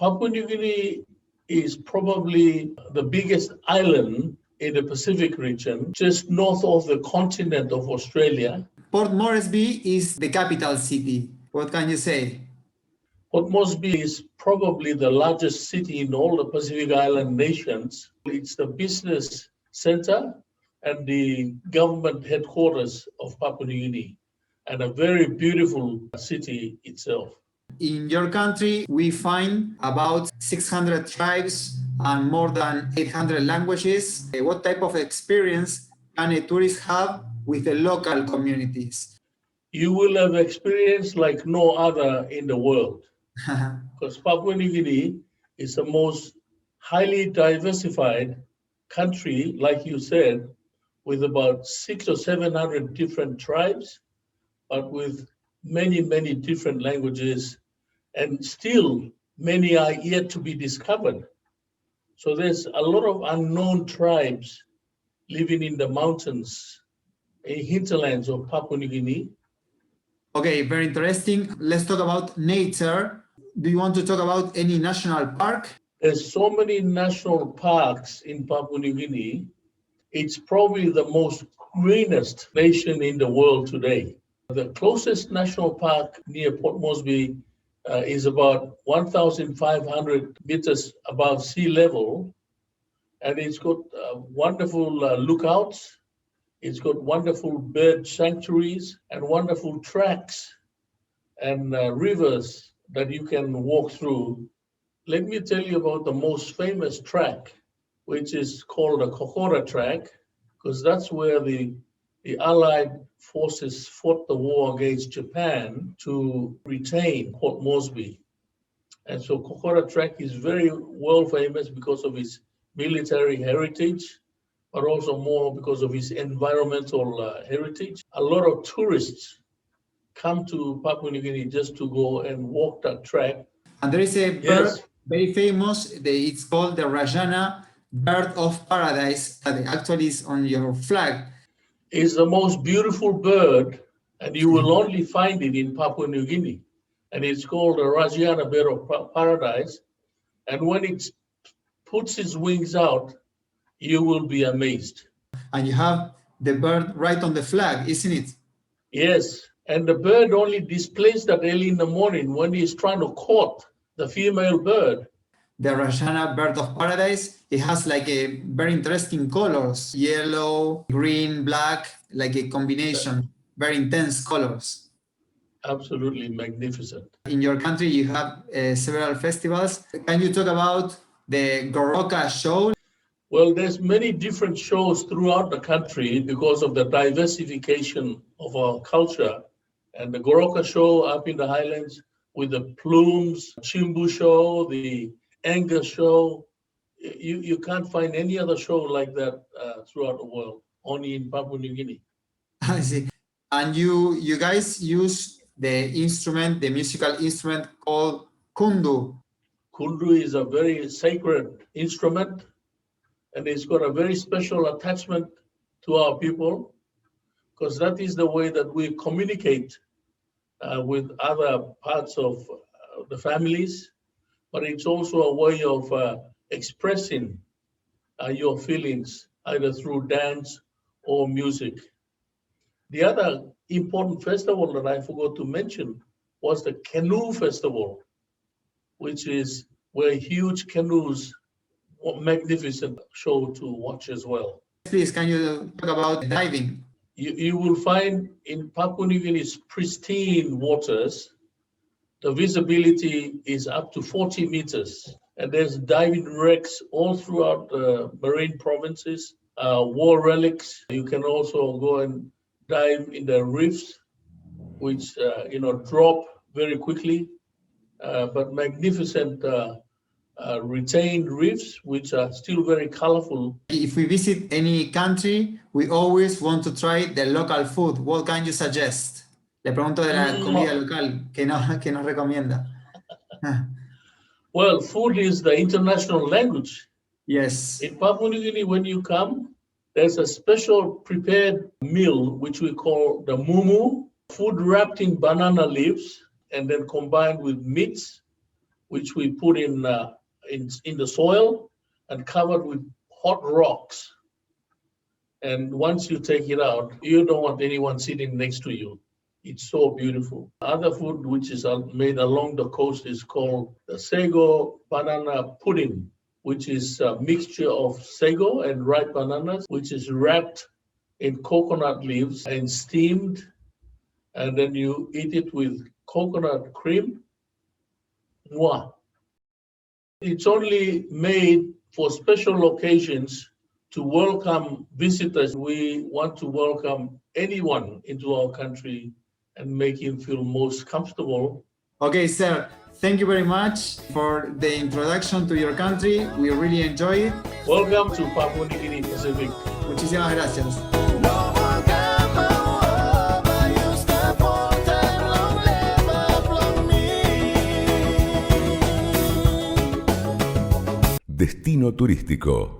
Papua New Guinea is probably the biggest island in the Pacific region, just north of the continent of Australia. Port Moresby is the capital city. What can you say? Port Moresby is probably the largest city in all the Pacific Island nations. It's the business center and the government headquarters of Papua New Guinea, and a very beautiful city itself. In your country, we find about 600 tribes and more than 800 languages. What type of experience can a tourist have with the local communities? You will have experience like no other in the world, because Papua New Guinea is the most highly diversified country, like you said, with about 600 or 700 different tribes, but with many, many different languages, and still many are yet to be discovered. So there's a lot of unknown tribes living in the mountains, in hinterlands of Papua New Guinea. Okay, very interesting. Let's talk about nature. Do you want to talk about any national park? There's so many national parks in Papua New Guinea. It's probably the most greenest nation in the world today. The closest national park near Port Moresby is about 1,500 meters above sea level, and it's got wonderful lookouts. It's got wonderful bird sanctuaries and wonderful tracks and rivers that you can walk through. Let me tell you about the most famous track, which is called the Kokoda track, because that's where the Allied forces fought the war against Japan to retain Port Moresby. And so Kokoda track is very well famous because of its military heritage, but also more because of its environmental heritage. A lot of tourists come to Papua New Guinea just to go and walk that track. And there is a bird very famous, it's called the Rajana bird of paradise, that actually is on your flag. It's the most beautiful bird, and you will only find it in Papua New Guinea. And it's called the Rajana bird of paradise. And when it puts its wings out, you will be amazed. And you have the bird right on the flag, isn't it? Yes, and the bird only displays that early in the morning when he's trying to court the female bird. The Rajana bird of paradise, it has like a very interesting colors, yellow, green, black, like a combination, very intense colors. Absolutely magnificent. In your country, you have several festivals. Can you talk about the Goroka show? Well, there's many different shows throughout the country because of the diversification of our culture. And the Goroka show up in the highlands with the plumes, Chimbu show, the Angus show. You can't find any other show like that throughout the world, only in Papua New Guinea. I see. And you guys use the instrument, the musical instrument called kundu. Kundu is a very sacred instrument, and it's got a very special attachment to our people, because that is the way that we communicate with other parts of the families, but it's also a way of expressing your feelings either through dance or music. The other important festival that I forgot to mention was the Canoe Festival, which is where huge canoes, magnificent show to watch as well. Please, can you talk about diving? You will find in Papua New Guinea's pristine waters, the visibility is up to 40 meters. And there's diving wrecks all throughout the marine provinces, war relics. You can also go and dive in the reefs, which drop very quickly, but magnificent retained reefs, which are still very colorful. If we visit any country, we always want to try the local food. What can you suggest? Le pregunto de la comida local, que nos recomienda? Well, food is the international language. Yes. In Papua New Guinea, when you come, there's a special prepared meal, which we call the mumu, food wrapped in banana leaves and then combined with meats, which we put in the soil and covered with hot rocks. And once you take it out, you don't want anyone sitting next to you. It's so beautiful. Other food which is made along the coast is called the sago banana pudding, which is a mixture of sago and ripe bananas, which is wrapped in coconut leaves and steamed. And then you eat it with coconut cream. Mwah. It's only made for special occasions to welcome visitors. We want to welcome anyone into our country and make him feel most comfortable. Okay, sir. Thank you very much for the introduction to your country. We really enjoy it. Welcome to Papua New Guinea Pacific. Muchísimas gracias. Destino turístico.